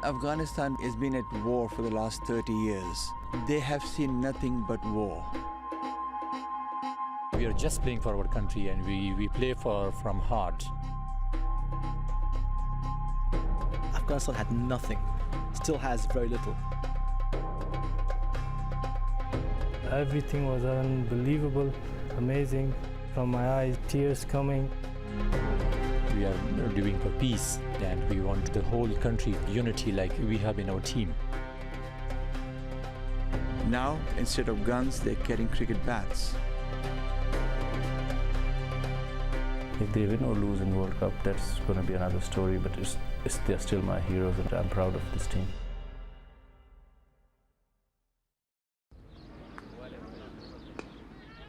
Afghanistan has been at war for the last 30 years. They have seen nothing but war. We are just playing for our country, and we play from heart. Afghanistan had nothing, still has very little. Everything was unbelievable, amazing. From my eyes, tears coming. We are doing for peace, and we want the whole country unity like we have in our team. Now, instead of guns, they're carrying cricket bats. If they win or lose in the World Cup, that's going to be another story, but they're still my heroes, and I'm proud of this team.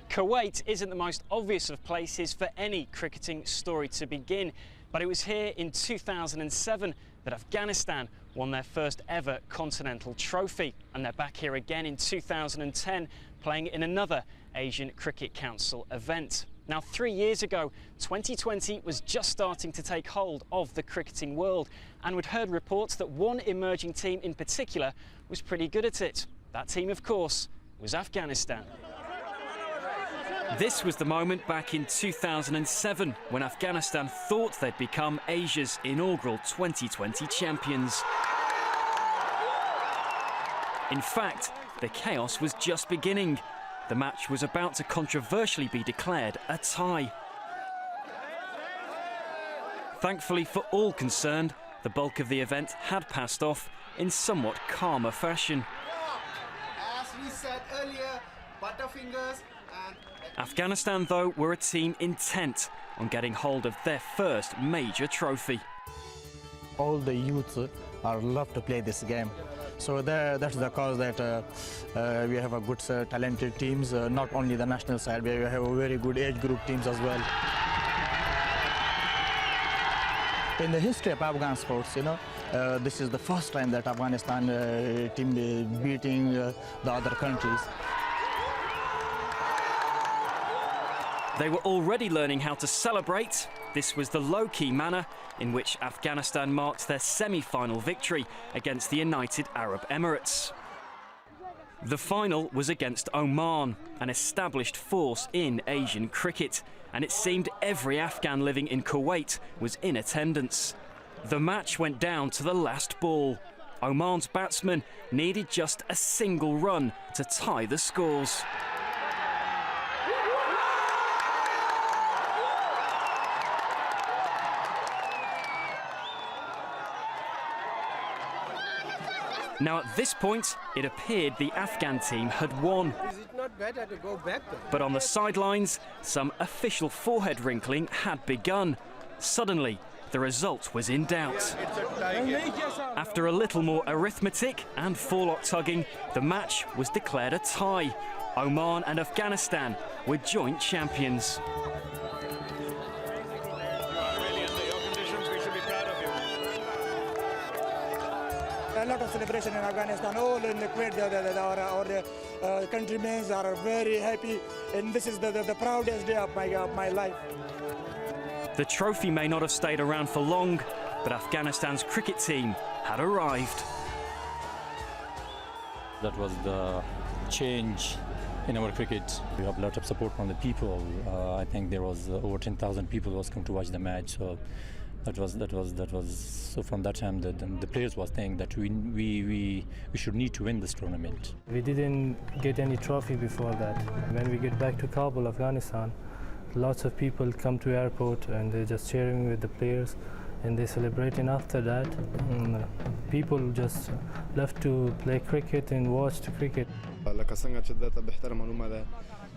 Kuwait isn't the most obvious of places for any cricketing story to begin, but it was here in 2007 that Afghanistan won their first ever continental trophy, and they're back here again in 2010 playing in another Asian Cricket Council event. Now, 3 years ago, 2020 was just starting to take hold of the cricketing world, and we'd heard reports that one emerging team in particular was pretty good at it. That team, of course, was Afghanistan. This was the moment back in 2007 when Afghanistan thought they'd become Asia's inaugural 2020 champions. In fact, the chaos was just beginning. The match was about to controversially be declared a tie. Thankfully for all concerned, the bulk of the event had passed off in somewhat calmer fashion. As we said earlier, butterfingers and... Afghanistan, though, were a team intent on getting hold of their first major trophy. All the youths love to play this game. So that's the cause that we have a good talented teams, not only the national side, we have a very good age group teams as well. In the history of Afghan sports, this is the first time that Afghanistan team is beating the other countries. They were already learning how to celebrate. This was the low-key manner in which Afghanistan marked their semi-final victory against the United Arab Emirates. The final was against Oman, an established force in Asian cricket, and it seemed every Afghan living in Kuwait was in attendance. The match went down to the last ball. Oman's batsman needed just a single run to tie the scores. Now, at this point, it appeared the Afghan team had won. Is it not better to go back then? But on the sidelines, some official forehead wrinkling had begun. Suddenly, the result was in doubt. After a little more arithmetic and forelock tugging, the match was declared a tie. Oman and Afghanistan were joint champions. A lot of celebration in Afghanistan, all in the Kuwait, our countrymen are very happy, and this is the proudest day of my life. The trophy may not have stayed around for long, but Afghanistan's cricket team had arrived. That was the change in our cricket. We have a lot of support from the people. I think there was over 10,000 people was come to watch the match. So that was. So from that time, the players was saying that we should need to win this tournament. We didn't get any trophy before that. When we get back to Kabul, Afghanistan, lots of people come to airport and they're just cheering with the players and they celebrate. And after that, people just love to play cricket and watch the cricket.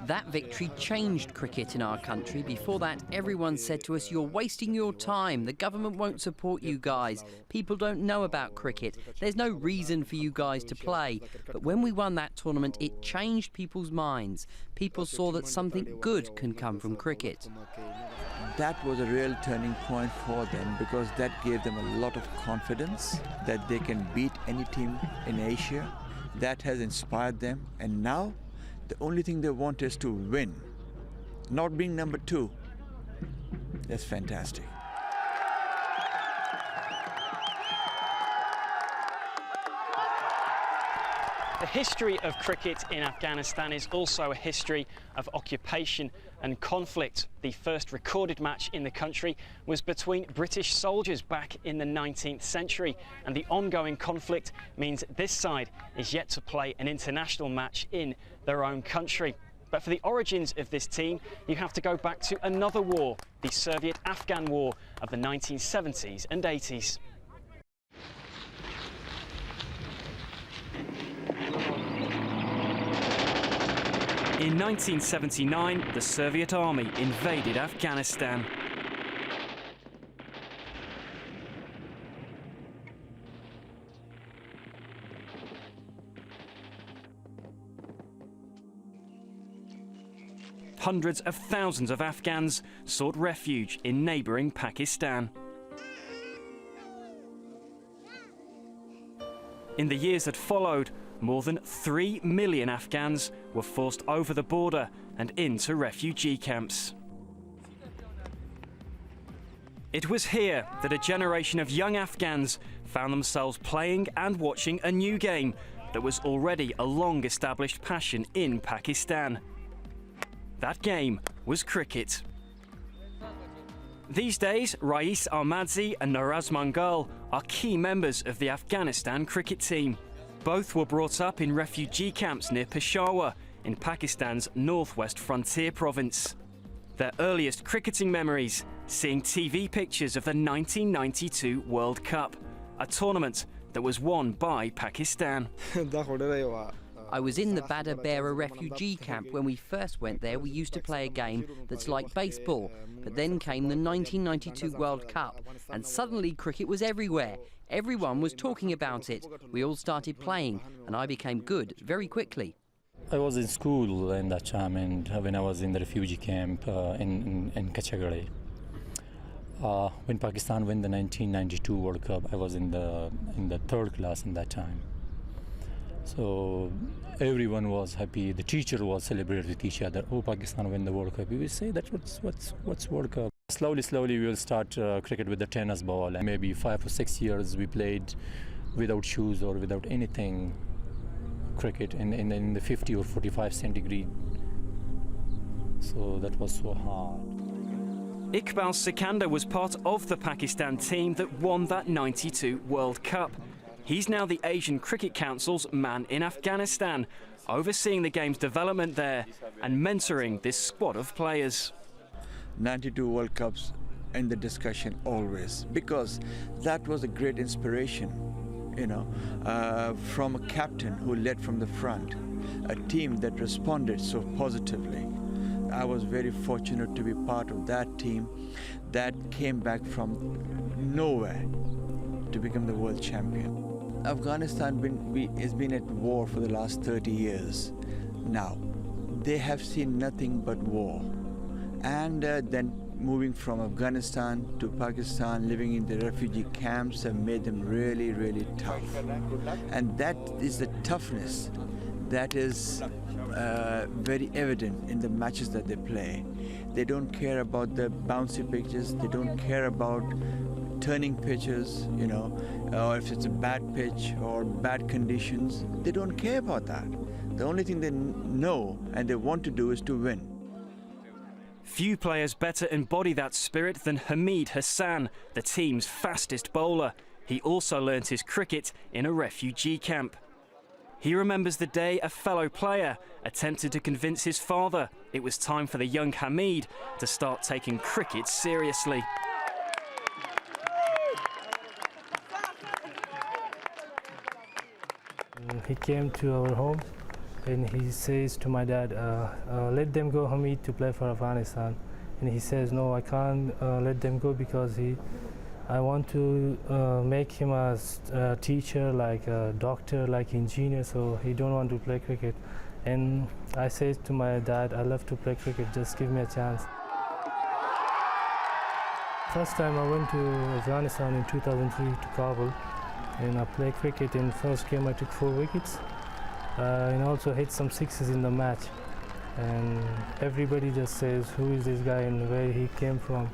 That victory changed cricket in our country. Before that, everyone said to us, "You're wasting your time. The government won't support you guys. People don't know about cricket. There's no reason for you guys to play." But when we won that tournament, it changed people's minds. People saw that something good can come from cricket. That was a real turning point for them, because that gave them a lot of confidence that they can beat any team in Asia. That has inspired them, and now the only thing they want is to win, not being number 2. That's fantastic. The history of cricket in Afghanistan is also a history of occupation and conflict. The first recorded match in the country was between British soldiers back in the 19th century, and the ongoing conflict means this side is yet to play an international match in their own country. But for the origins of this team, you have to go back to another war, the Soviet-Afghan War of the 1970s and 80s. In 1979, the Soviet army invaded Afghanistan. Hundreds of thousands of Afghans sought refuge in neighbouring Pakistan. In the years that followed, more than 3 million Afghans were forced over the border and into refugee camps. It was here that a generation of young Afghans found themselves playing and watching a new game that was already a long-established passion in Pakistan. That game was cricket. These days, RAEES AHMADZAI and NOWROZ MANGAL are key members of the Afghanistan cricket team. Both were brought up in refugee camps near Peshawar, in Pakistan's northwest frontier province. Their earliest cricketing memories, seeing TV pictures of the 1992 World Cup, a tournament that was won by Pakistan. I was in the Badr Bearer refugee camp when we first went there. We used to play a game that's like baseball, but then came the 1992 World Cup, and suddenly cricket was everywhere. Everyone was talking about it. We all started playing, and I became good very quickly. I was in school in that time, and when I was in the refugee camp in Kachagare. When Pakistan won the 1992 World Cup, I was in the third class in that time. So everyone was happy. The teacher was celebrated with each other. Oh, Pakistan won the World Cup. We will say that what's World Cup? Slowly we will start cricket with the tennis ball, and maybe 5 or 6 years we played without shoes or without anything cricket in the 50 or 45 centigrade. So that was so hard. IQBAL SIKANDER was part of the Pakistan team that won that 92 World Cup. He's now the Asian Cricket Council's man in Afghanistan, overseeing the game's development there and mentoring this squad of players. 92 World Cups in the discussion always, because that was a great inspiration, from a captain who led from the front, a team that responded so positively. I was very fortunate to be part of that team that came back from nowhere to become the world champion. Afghanistan has been at war for the last 30 years now. They have seen nothing but war. And then moving from Afghanistan to Pakistan, living in the refugee camps have made them really, really tough. And that is the toughness that is very evident in the matches that they play. They don't care about the bouncy pitches, they don't care about turning pitches, or if it's a bad pitch or bad conditions. They don't care about that. The only thing they know and they want to do is to win. Few players better embody that spirit than HAMID HASSAN, the team's fastest bowler. He also learnt his cricket in a refugee camp. He remembers the day a fellow player attempted to convince his father it was time for the young HAMID to start taking cricket seriously. He came to our home and he says to my dad, let them go, HAMID, to play for Afghanistan. And he says, no, I can't let them go because I want to make him a teacher, like a doctor, like engineer, so he don't want to play cricket. And I say to my dad, I love to play cricket, just give me a chance. First time I went to Afghanistan in 2003 to Kabul, and I played cricket. In first game I took 4 wickets. And also hit some sixes in the match, and everybody just says who is this guy and where he came from.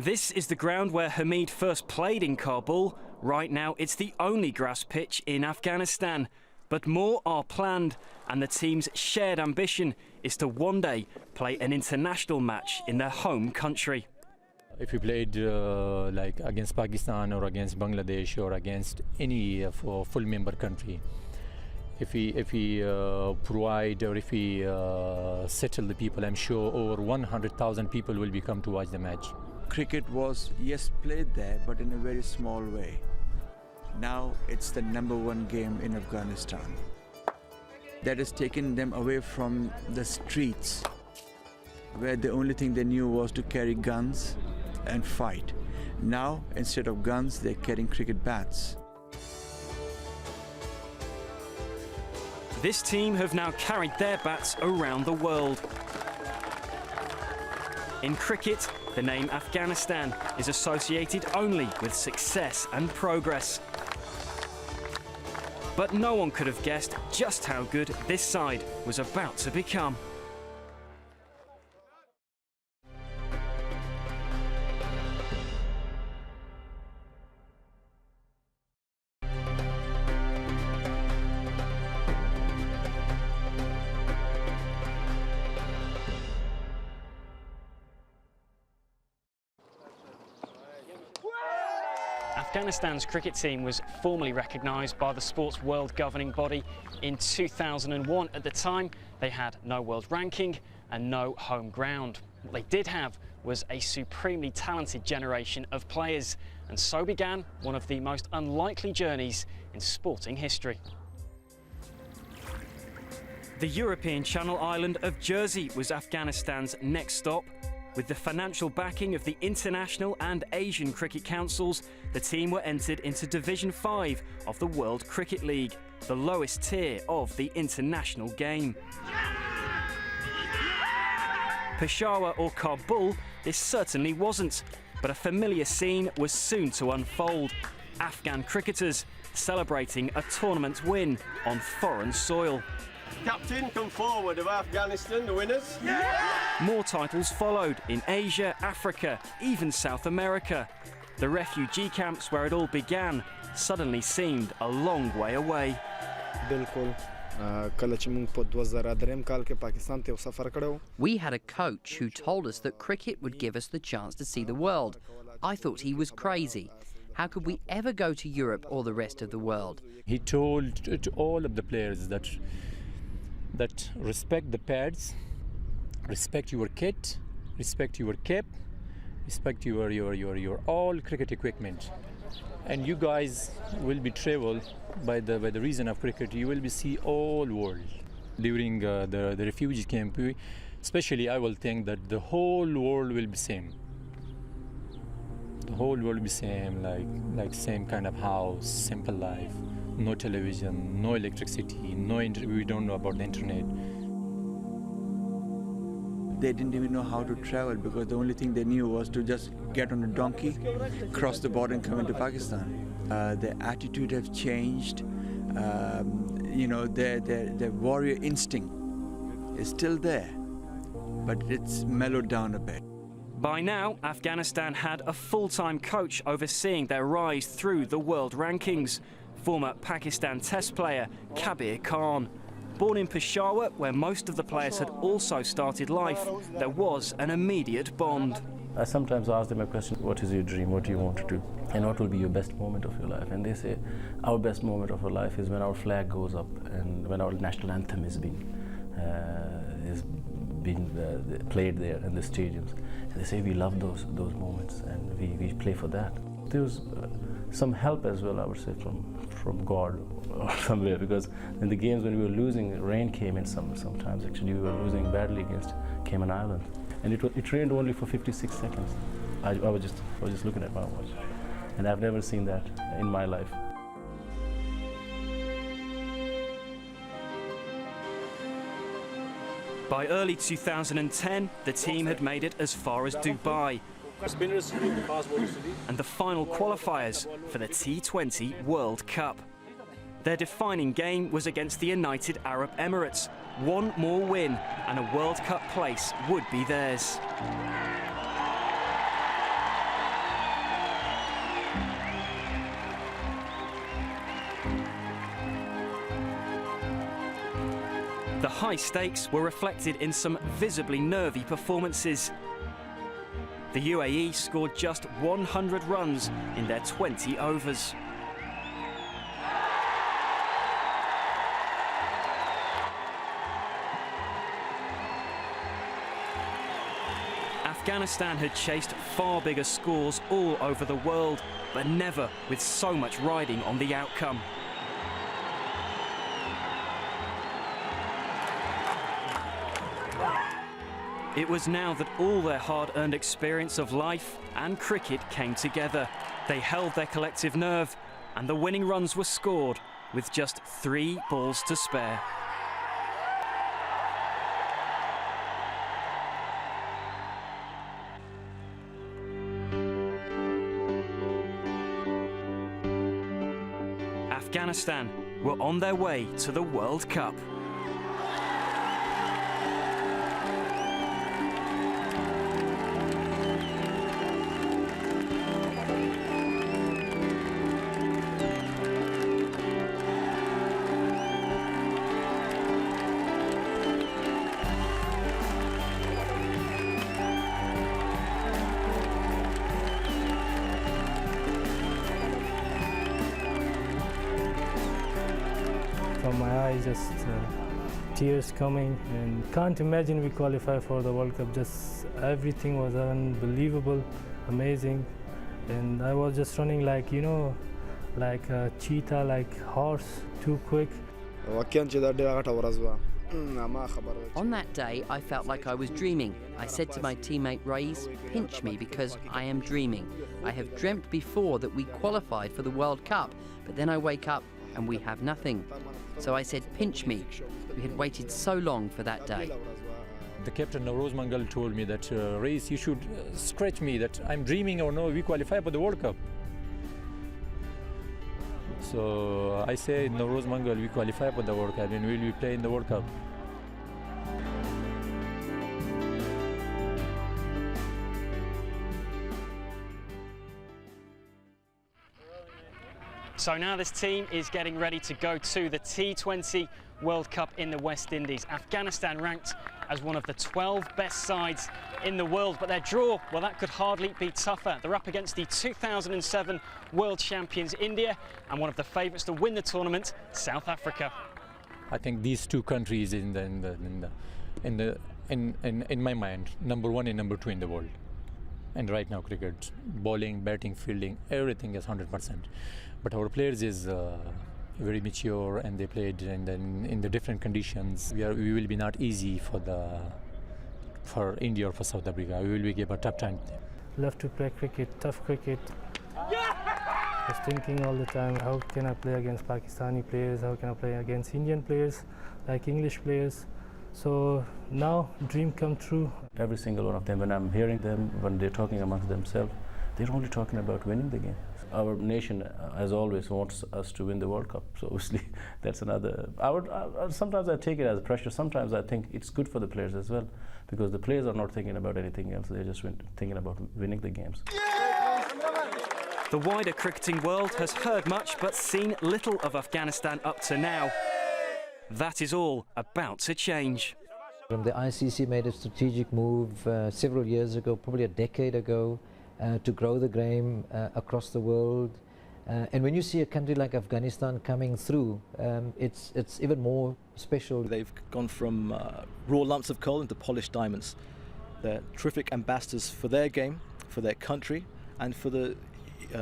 This is the ground where HAMID first played in Kabul. Right now, it's the only grass pitch in Afghanistan. But more are planned, and the team's shared ambition is to one day play an international match in their home country. If we played like against Pakistan or against Bangladesh or against any full member country, if we provide or if we settle the people, I'm sure over 100,000 people will come to watch the match. Cricket was, yes, played there, but in a very small way. Now it's the #1 game in Afghanistan. That has taken them away from the streets, where the only thing they knew was to carry guns and fight. Now, instead of guns, they're carrying cricket bats. This team have now carried their bats around the world. In cricket, the name Afghanistan is associated only with success and progress. But no one could have guessed just how good this side was about to become. Afghanistan's cricket team was formally recognised by the sport's world governing body in 2001. At the time, they had no world ranking and no home ground. What they did have was a supremely talented generation of players, and so began one of the most unlikely journeys in sporting history. The European Channel island of Jersey was Afghanistan's next stop. With the financial backing of the International and Asian Cricket Councils, the team were entered into Division 5 of the World Cricket League, the lowest tier of the international game. Peshawar or Kabul, this certainly wasn't, but a familiar scene was soon to unfold. Afghan cricketers celebrating a tournament win on foreign soil. Captain, come forward of Afghanistan, the winners. Yeah! More titles followed in Asia, Africa, even South America. The refugee camps where it all began suddenly seemed a long way away. We had a coach who told us that cricket would give us the chance to see the world. I thought he was crazy. How could we ever go to Europe or the rest of the world? He told to all of the players that respect the pads, respect your kit, respect your cap, respect your all cricket equipment, and you guys will be travel by the reason of cricket. You will be see all world. During the refugee camp, especially, I will think that the whole world will be same. The whole world will be same, like same kind of house, simple life. No television, no electricity, we don't know about the internet. They didn't even know how to travel because the only thing they knew was to just get on a donkey, cross the border and come into Pakistan. Their attitude has changed. You know, their warrior instinct is still there, but it's mellowed down a bit. By now, Afghanistan had a full-time coach overseeing their rise through the world rankings. Former Pakistan Test player Kabir Khan. Born in Peshawar, where most of the players had also started life, there was an immediate bond. I sometimes ask them a question, what is your dream, what do you want to do? And what will be your best moment of your life? And they say, our best moment of our life is when our flag goes up and when our national anthem is being played there in the stadiums. And they say we love those moments and we play for that. There was some help as well, I would say, from God or somewhere, because in the games when we were losing, rain came in sometimes. Actually, we were losing badly against Cayman Island, and it rained only for 56 seconds. I was just looking at my watch, and I've never seen that in my life. By early 2010, the team had made it as far as Dubai and the final qualifiers for the T20 World Cup. Their defining game was against the United Arab Emirates. One more win and a World Cup place would be theirs. The high stakes were reflected in some visibly nervy performances. The UAE scored just 100 runs in their 20 overs. Afghanistan had chased far bigger scores all over the world, but never with so much riding on the outcome. It was now that all their hard-earned experience of life and cricket came together. They held their collective nerve, and the winning runs were scored with just 3 balls to spare. Afghanistan were on their way to the World Cup. From my eyes, just tears coming, and can't imagine we qualify for the World Cup. Just everything was unbelievable, amazing, and I was just running like, you know, like a cheetah, like horse, too quick. On that day, I felt like I was dreaming. I said to my teammate RAEES, pinch me because I am dreaming. I have dreamt before that we qualified for the World Cup, but then I wake up and we have nothing. So I said, pinch me. We had waited so long for that day. The captain NOWROZ MANGAL told me that, RAEES, you should stretch me that I'm dreaming or no, we qualify for the World Cup. So I say, NOWROZ MANGAL, we qualify for the World Cup and will we play in the World Cup? So now this team is getting ready to go to the T20 World Cup in the West Indies. Afghanistan ranked as one of the 12 best sides in the world, but their draw, well, that could hardly be tougher. They're up against the 2007 world champions India and one of the favourites to win the tournament, South Africa. I think these two countries in my mind, number 1 and number 2 in the world. And right now, cricket, bowling, batting, fielding, everything is 100%. But our players is very mature, and they played in the different conditions. We will be not easy for India or for South Africa. We will be give a tough time. Love to play cricket, tough cricket. I was thinking all the time, how can I play against Pakistani players? How can I play against Indian players, like English players? So now, dream come true. Every single one of them, when I'm hearing them, when they're talking amongst themselves, they're only talking about winning the game. Our nation, as always, wants us to win the World Cup. So obviously, that's another. Sometimes I take it as pressure. Sometimes I think it's good for the players as well, because the players are not thinking about anything else. They're just thinking about winning the games. The wider cricketing world has heard much but seen little of Afghanistan up to now. That is all about to change. The ICC made a strategic move several years ago, probably a decade ago, to grow the game across the world. And when you see a country like Afghanistan coming through, it's even more special. They've gone from raw lumps of coal into polished diamonds. They're terrific ambassadors for their game, for their country, and for the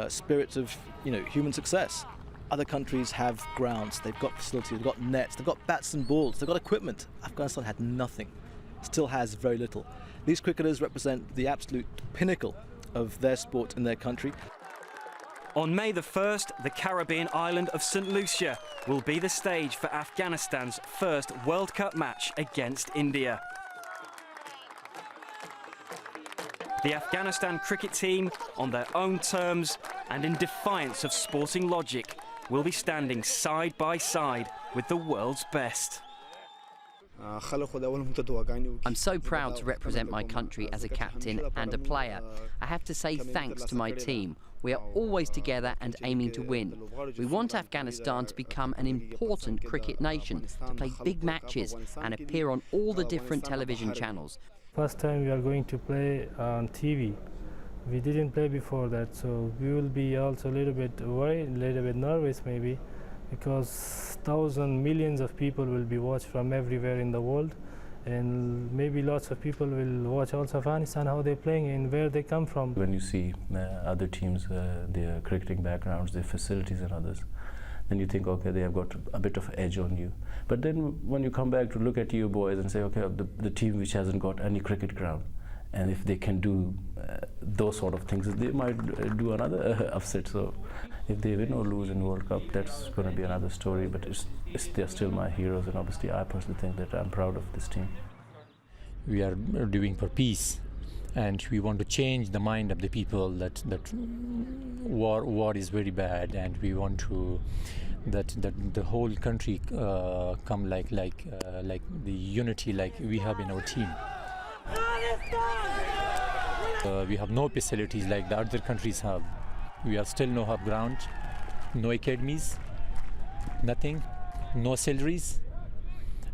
spirit of human success. Other countries have grounds, they've got facilities, they've got nets, they've got bats and balls, they've got equipment. Afghanistan had nothing, still has very little. These cricketers represent the absolute pinnacle of their sport in their country. On May the 1st, the Caribbean island of St. Lucia will be the stage for Afghanistan's first World Cup match against India. The Afghanistan cricket team, on their own terms and in defiance of sporting logic, will be standing side by side with the world's best. I'm so proud to represent my country as a captain and a player. I have to say thanks to my team. We are always together and aiming to win. We want Afghanistan to become an important cricket nation, to play big matches and appear on all the different television channels. First time we are going to play on TV. We didn't play before that, so we will be also a little bit worried, a little bit nervous maybe, because thousands, millions of people will be watched from everywhere in the world, and maybe lots of people will watch also Afghanistan, how they're playing and where they come from. When you see other teams, their cricketing backgrounds, their facilities and others, then you think, okay, they have got a bit of edge on you. But then when you come back to look at you boys and say, okay, the team which hasn't got any cricket ground, and if they can do those sort of things, they might do another upset. So if they win or lose in World Cup, that's going to be another story. But they're still my heroes, and obviously I personally think that I'm proud of this team. We are doing for peace, and we want to change the mind of the people that war is very bad, and we want to that the whole country come like the unity like we have in our team. We have no facilities like the other countries have. We are still no have ground, no academies, nothing, no salaries,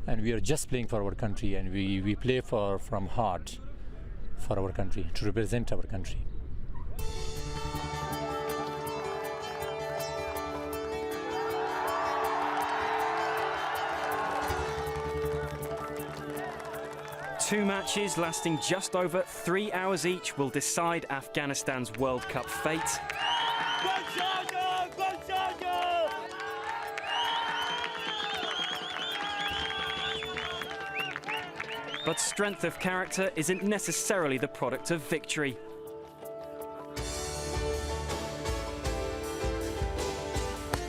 and we are just playing for our country, and we play from heart for our country, to represent our country. Two matches lasting just over 3 hours each will decide Afghanistan's World Cup fate. But strength of character isn't necessarily the product of victory.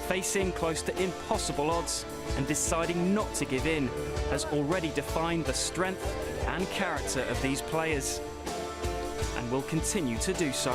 Facing close to impossible odds and deciding not to give in has already defined the strength and character of these players, and will continue to do so.